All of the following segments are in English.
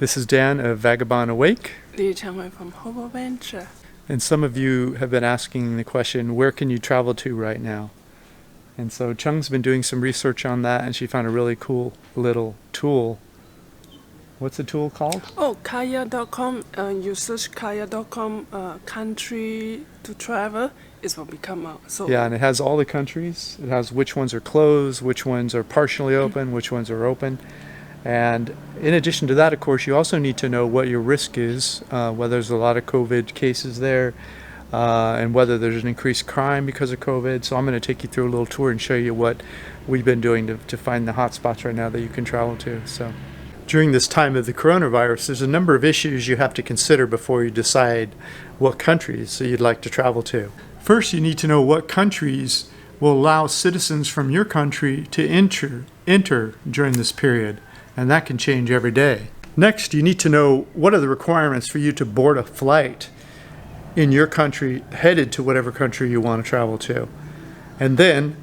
This is Dan of Vagabond Awake. 𝐿 from Hobo Venture. And some of you have been asking the question, where can you travel to right now? And so Chung's been doing some research on that, and she found a really cool little tool. What's the tool called? Oh, kayak.com. You search kayak.com country to travel. It will become out. So yeah, and it has all the countries. It has which ones are closed, which ones are partially open, which ones are open. And in addition to that, of course, you also need to know what your risk is, whether there's a lot of COVID cases there, and whether there's an increased crime because of COVID. So I'm going to take you through a little tour and show you what we've been doing to find the hot spots right now that you can travel to. So during this time of the coronavirus, there's a number of issues you have to consider before you decide what countries you'd like to travel to. First, you need to know what countries will allow citizens from your country to enter during this period. And that can change every day. Next, you need to know what are the requirements for you to board a flight in your country headed to whatever country you want to travel to. And then,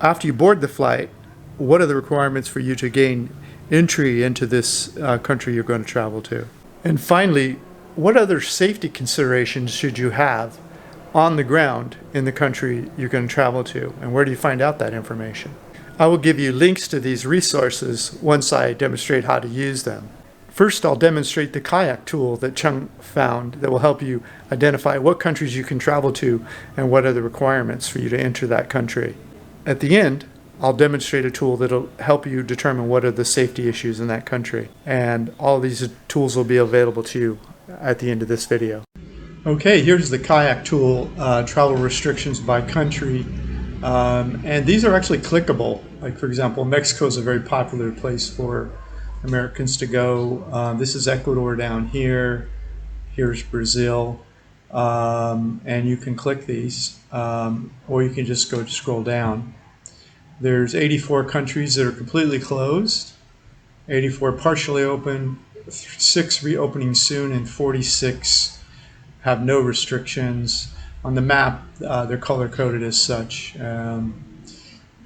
after you board the flight, what are the requirements for you to gain entry into this country you're going to travel to? And finally, what other safety considerations should you have on the ground in the country you're going to travel to? And where do you find out that information? I will give you links to these resources once I demonstrate how to use them. First, I'll demonstrate the kayak tool that Chung found that will help you identify what countries you can travel to and what are the requirements for you to enter that country. At the end, I'll demonstrate a tool that will help you determine what are the safety issues in that country. And all of these tools will be available to you at the end of this video. Okay, here's the kayak tool, travel restrictions by country. And these are actually clickable. Like, for example, Mexico is a very popular place for Americans to go. This is Ecuador down here. Here's Brazil. And you can click these, or you can just go scroll down. There's 84 countries that are completely closed, 84 partially open, 6 reopening soon, and 46 have no restrictions. On the map, they're color-coded as such. And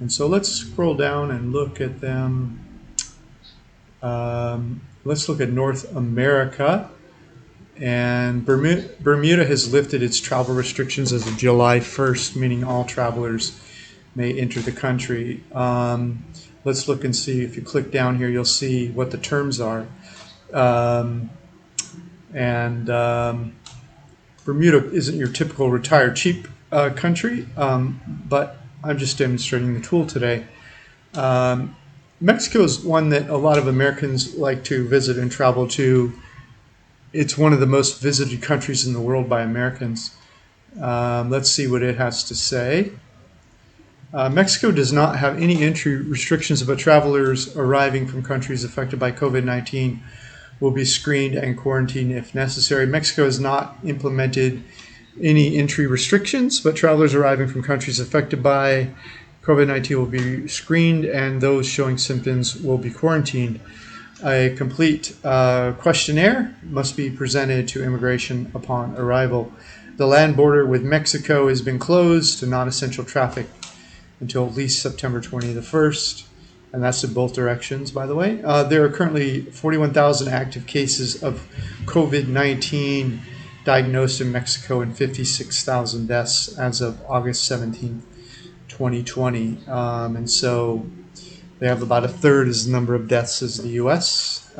so let's scroll down and look at them. Let's look at North America. And Bermuda has lifted its travel restrictions as of July 1st, meaning all travelers may enter the country. Let's look and see. If you click down here, you'll see what the terms are. Bermuda isn't your typical retired cheap country, but I'm just demonstrating the tool today. Mexico is one that a lot of Americans like to visit and travel to. It's one of the most visited countries in the world by Americans. Let's see what it has to say. Mexico does not have any entry restrictions, but travelers arriving from countries affected by COVID-19 will be screened and quarantined if necessary. Mexico has not implemented any entry restrictions, but travelers arriving from countries affected by COVID-19 will be screened, and those showing symptoms will be quarantined. A complete questionnaire must be presented to immigration upon arrival. The land border with Mexico has been closed to non-essential traffic until at least September 21st. And that's in both directions, by the way. There are currently 41,000 active cases of COVID-19 diagnosed in Mexico and 56,000 deaths as of August 17, 2020. And so they have about a third as the number of deaths as the U.S.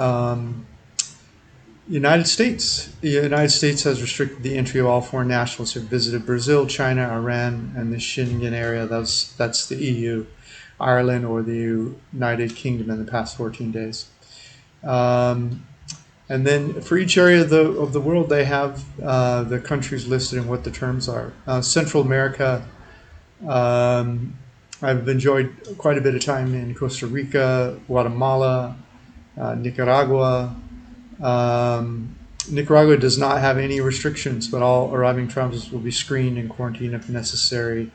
United States. The United States has restricted the entry of all foreign nationals who have visited Brazil, China, Iran, and the Schengen area. That's the EU. Ireland or the United Kingdom in the past 14 days. And then for each area of the world, they have the countries listed and what the terms are. Central America, I've enjoyed quite a bit of time in Costa Rica, Guatemala, Nicaragua. Nicaragua does not have any restrictions, but all arriving travelers will be screened and quarantined if necessary.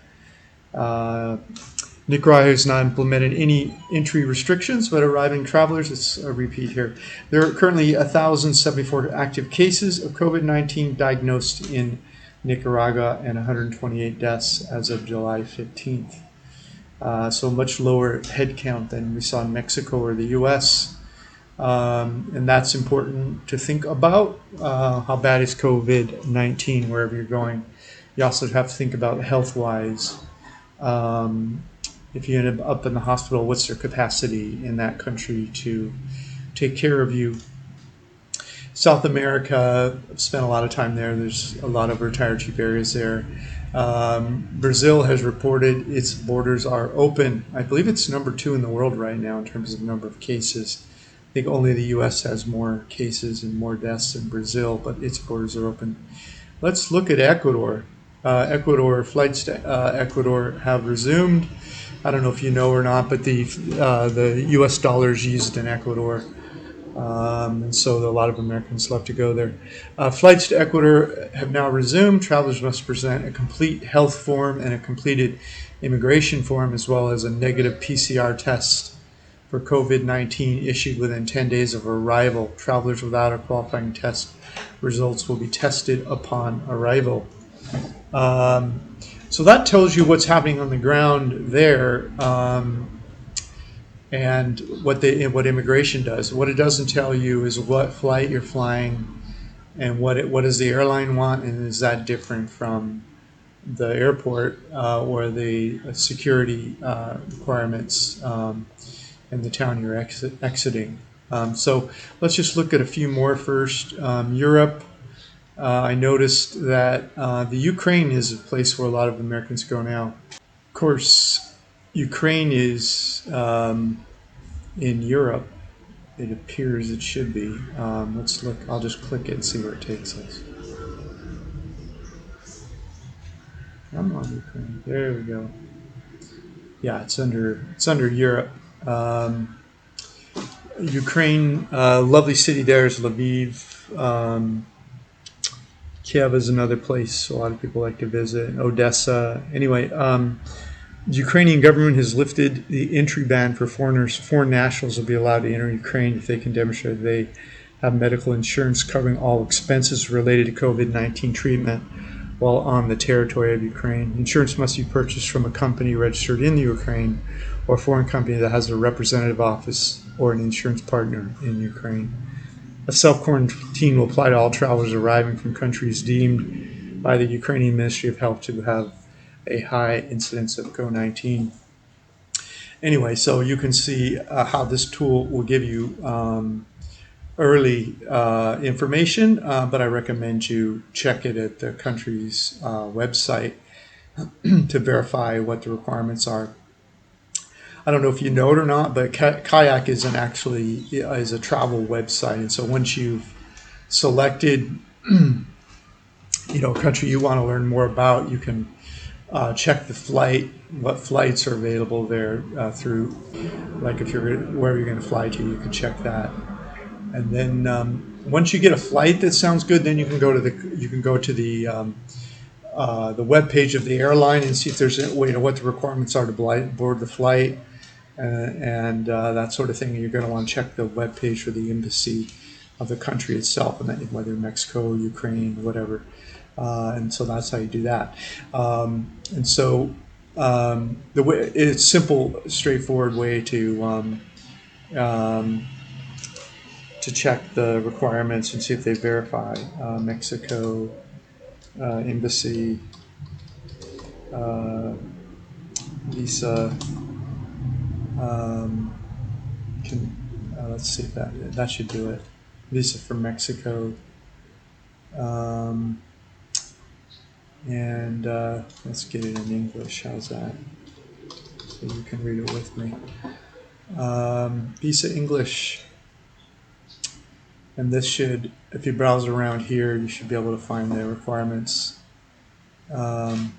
Nicaragua has not implemented any entry restrictions, but arriving travelers, it's a repeat here. There are currently 1,074 active cases of COVID-19 diagnosed in Nicaragua and 128 deaths as of July 15th. So much lower head count than we saw in Mexico or the U.S. And that's important to think about. How bad is COVID-19 wherever you're going? You also have to think about health-wise. If you end up in the hospital, what's their capacity in that country to take care of you? South America, I've spent a lot of time there. There's a lot of retired chief areas there. Brazil has reported its borders are open. I believe it's number 2 in the world right now in terms of number of cases. I think only the U.S. has more cases and more deaths than Brazil, but its borders are open. Let's look at Ecuador. Flights to Ecuador have resumed. I don't know if you know or not, but the U.S. dollar is used in Ecuador. And so a lot of Americans love to go there. Flights to Ecuador have now resumed. Travelers must present a complete health form and a completed immigration form, as well as a negative PCR test for COVID-19 issued within 10 days of arrival. Travelers without a qualifying test results will be tested upon arrival. So that tells you what's happening on the ground there. And what immigration does. What it doesn't tell you is what flight you're flying and what does the airline want, and is that different from the airport or the security requirements in the town you're exiting. So let's just look at a few more first. Europe, I noticed that the Ukraine is a place where a lot of Americans go now. Of course, Ukraine is in Europe. It appears it should be. Let's look. I'll just click it and see where it takes us. Come on, Ukraine. There we go. Yeah, it's under Europe. Ukraine, lovely city there is Lviv. Kiev is another place a lot of people like to visit. Odessa. Anyway, the Ukrainian government has lifted the entry ban for foreigners. Foreign nationals will be allowed to enter Ukraine if they can demonstrate they have medical insurance covering all expenses related to COVID-19 treatment while on the territory of Ukraine. Insurance must be purchased from a company registered in the Ukraine or a foreign company that has a representative office or an insurance partner in Ukraine. A self-quarantine will apply to all travelers arriving from countries deemed by the Ukrainian Ministry of Health to have a high incidence of COVID-19. Anyway, so you can see how this tool will give you early information, but I recommend you check it at the country's website to verify what the requirements are. I don't know if you know it or not, but Kayak is a travel website, and so once you've selected a country you want to learn more about, you can check the flight, what flights are available there through, like if you're wherever you're going to fly to, you can check that. And then once you get a flight that sounds good, then you can go to the web page of the airline and see if there's what the requirements are to board the flight and that sort of thing. You're going to want to check the web page for the embassy of the country itself, and whether Mexico, Ukraine, whatever. And so that's how you do that. And so it's a simple, straightforward way to check the requirements and see if they verify. Mexico embassy, visa. Let's see if that should do it. Visa for Mexico. And let's get it in English. How's that? So you can read it with me. Visa English. And this should, if you browse around here, you should be able to find the requirements. Of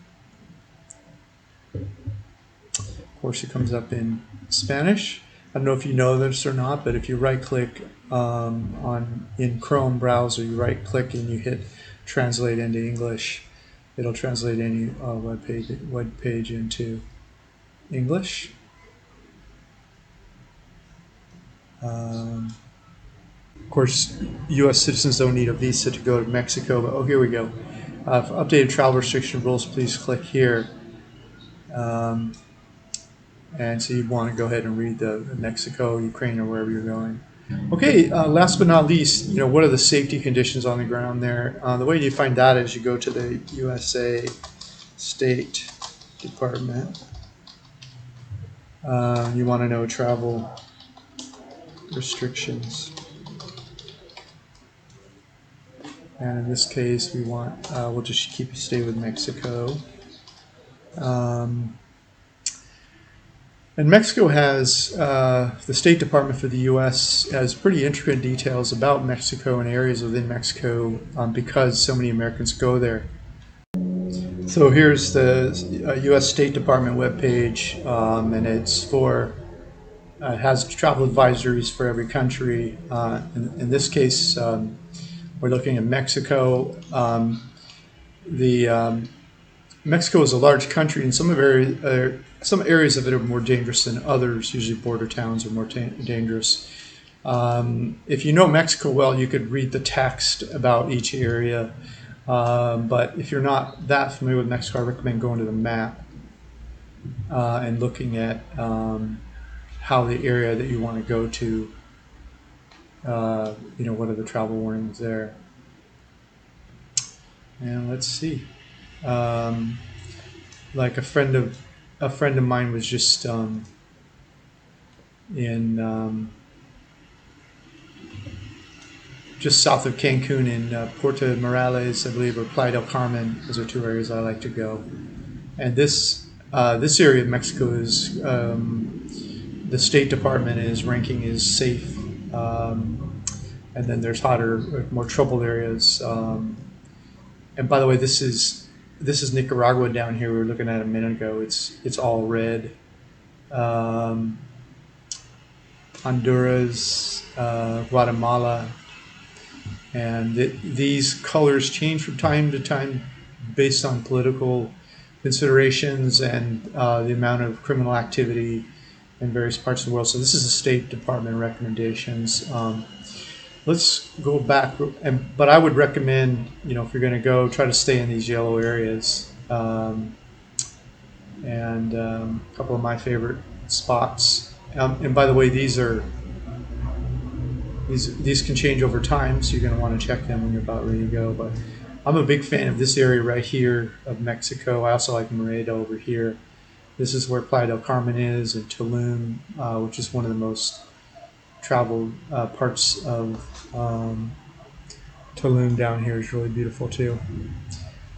course, it comes up in Spanish. I don't know if you know this or not, but if you right-click in Chrome browser, you right-click and you hit Translate into English, it'll translate any web page into English. Of course, U.S. citizens don't need a visa to go to Mexico, but here we go. For updated travel restriction rules, please click here. And so you'd want to go ahead and read the Mexico, Ukraine, or wherever you're going. Okay, last but not least, what are the safety conditions on the ground there? The way you find that is you go to the USA State Department. You want to know travel restrictions. And in this case, we'll just stay with Mexico. And Mexico has, the State Department for the U.S. has pretty intricate details about Mexico and areas within Mexico because so many Americans go there. So here's the U.S. State Department webpage, and it has travel advisories for every country. In this case, we're looking at Mexico. Mexico is a large country, and some areas of it are more dangerous than others. Usually border towns are more dangerous. If you know Mexico well, you could read the text about each area. But if you're not that familiar with Mexico, I recommend going to the map and looking at how the area that you want to go to, what are the travel warnings there. And let's see. Like a friend of mine was just in just south of Cancun in Puerto Morales, I believe, or Playa del Carmen. Those are two areas I like to go. And this area of Mexico is the State Department is ranking as safe. And then there's hotter, more troubled areas. And by the way, this is Nicaragua down here. We were looking at a minute ago. It's all red. Honduras, Guatemala, and these colors change from time to time based on political considerations and the amount of criminal activity in various parts of the world. So this is the State Department recommendations. Let's go back, but I would recommend, if you're going to go, try to stay in these yellow areas. And a couple of my favorite spots. And by the way, these can change over time, so you're going to want to check them when you're about ready to go. But I'm a big fan of this area right here of Mexico. I also like Merida over here. This is where Playa del Carmen is, and Tulum, which is one of the most traveled parts of Tulum down here is really beautiful too.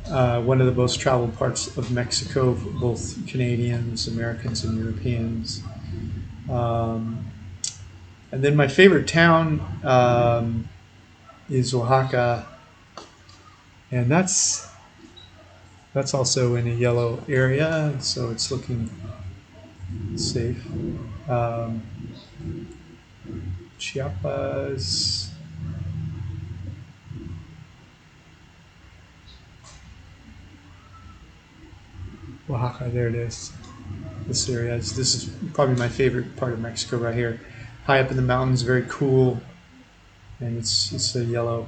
One of the most traveled parts of Mexico for both Canadians, Americans, and Europeans. And then my favorite town is Oaxaca, and that's also in a yellow area, so it's looking safe. Chiapas. Oaxaca, there it is. This area. This is probably my favorite part of Mexico right here. High up in the mountains, very cool, and it's a yellow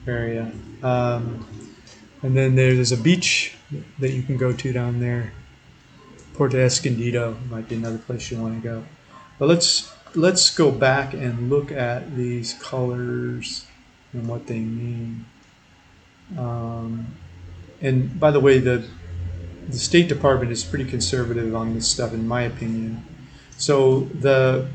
area. And then there's a beach that you can go to down there. Puerto Escondido might be another place you want to go. But let's go back and look at these colors and what they mean. And by the way, the State Department is pretty conservative on this stuff, in my opinion. So the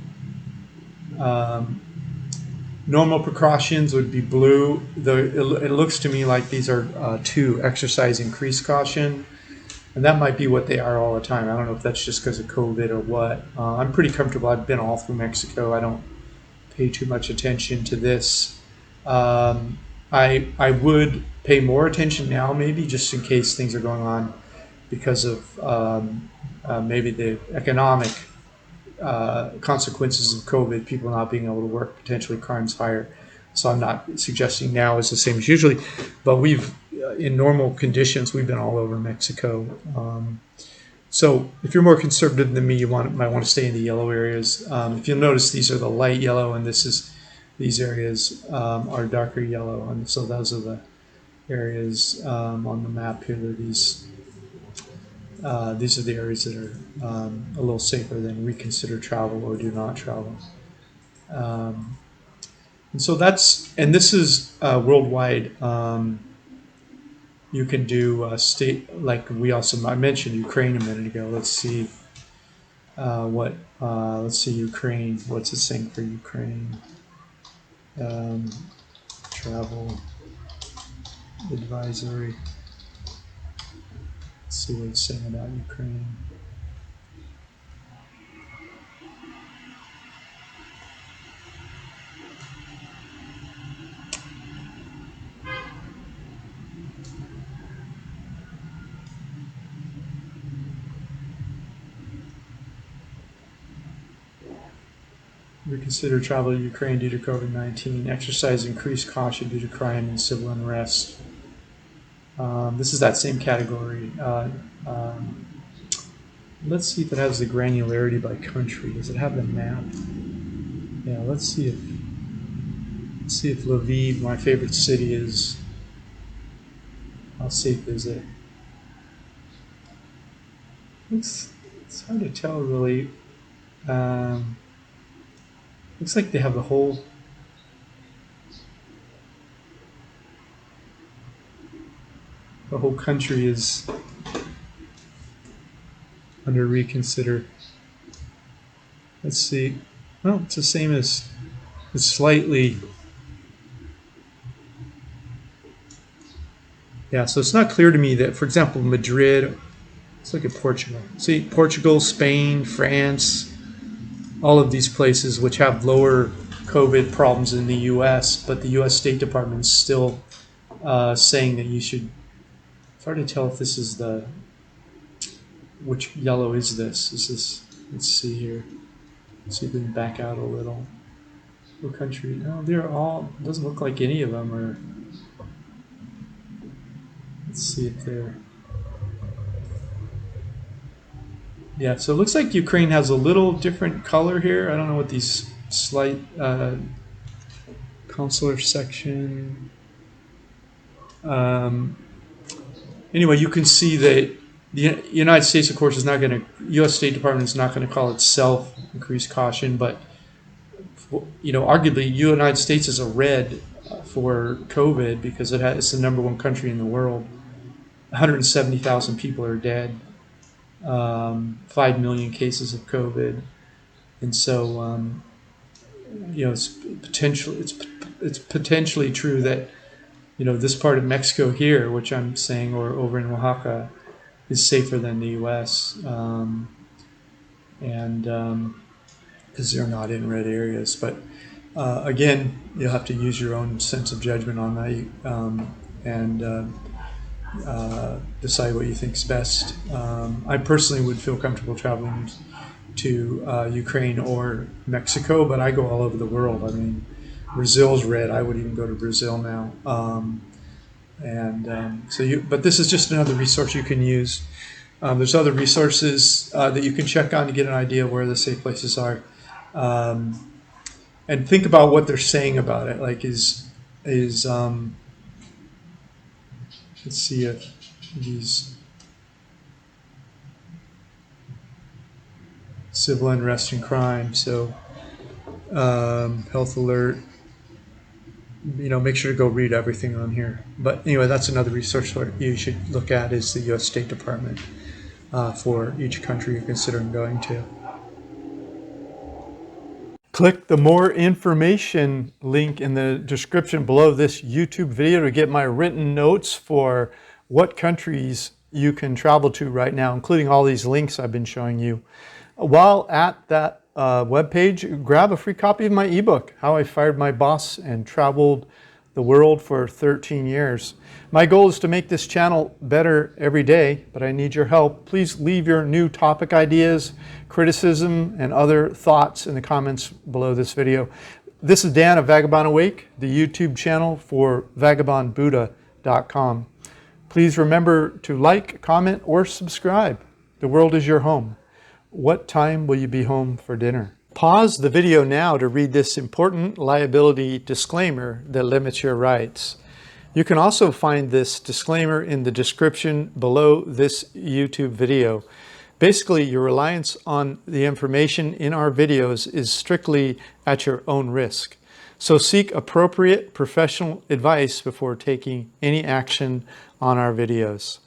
normal precautions would be blue. It looks to me like these are 2, exercise increased caution. And that might be what they are all the time. I don't know if that's just because of COVID or what. I'm pretty comfortable. I've been all through Mexico. I don't pay too much attention to this. I would pay more attention now, maybe, just in case things are going on because of maybe the economic consequences of COVID, people not being able to work, potentially crimes higher. So I'm not suggesting now is the same as usually, but in normal conditions, we've been all over Mexico. So if you're more conservative than me, you might want to stay in the yellow areas. If you'll notice, these are the light yellow, and these areas are darker yellow, and so those are the areas on the map here. These are the areas that are a little safer than reconsider travel or do not travel. And so and this is worldwide. You can do state, like I mentioned Ukraine a minute ago. Let's see let's see Ukraine. What's it saying for Ukraine? Travel advisory. Let's see what it's saying about Ukraine. Reconsider travel to Ukraine due to COVID-19. Exercise increased caution due to crime and civil unrest. This is that same category. Let's see if it has the granularity by country. Does it have the map? Yeah, let's see if Lviv, my favorite city, is. I'll safe visit. It's hard to tell really. Looks like they have the whole country is under reconsider. Let's see. Well, it's the same as it's slightly. Yeah, so it's not clear to me that, for example, Madrid. Let's look at Portugal. See, Portugal, Spain, France, all of these places which have lower COVID problems in the U.S., but the U.S. State Department is still saying that you should. It's hard to tell if this is which yellow is this? Is this? Let's see here. Let's see if we can back out a little. What country? No, they're all. Doesn't look like any of them are. Let's see if they're. Yeah, so it looks like Ukraine has a little different color here. I don't know what these slight consular section. Anyway, you can see that the United States, of course, is not going to. U.S. State Department is not going to call itself increased caution, but arguably, the United States is a red for COVID because it's the #1 country in the world. 170,000 people are dead. 5 million cases of COVID, and so it's potentially true that this part of Mexico here, which I'm saying, or over in Oaxaca, is safer than the U.S. And because they're not in red areas, but again, you'll have to use your own sense of judgment on that and decide what you think is best. I personally would feel comfortable traveling to Ukraine or Mexico, but I go all over the world. I mean, Brazil's red. I would even go to Brazil now. But this is just another resource you can use. There's other resources that you can check on to get an idea of where the safe places are, and think about what they're saying about it. Like, let's see if these civil unrest and crime. So, health alert. Make sure to go read everything on here. But anyway, that's another resource you should look at is the U.S. State Department for each country you're considering going to. Click the more information link in the description below this YouTube video to get my written notes for what countries you can travel to right now, including all these links I've been showing you. While at that webpage, grab a free copy of my ebook, How I Fired My Boss and Traveled the World for 13 Years. My goal is to make this channel better every day, but I need your help. Please leave your new topic ideas, criticism, and other thoughts in the comments below this video. This is Dan of Vagabond Awake, the YouTube channel for vagabondbuddha.com. Please remember to like, comment, or subscribe. The world is your home. What time will you be home for dinner? Pause the video now to read this important liability disclaimer that limits your rights. You can also find this disclaimer in the description below this YouTube video. Basically, your reliance on the information in our videos is strictly at your own risk. So seek appropriate professional advice before taking any action on our videos.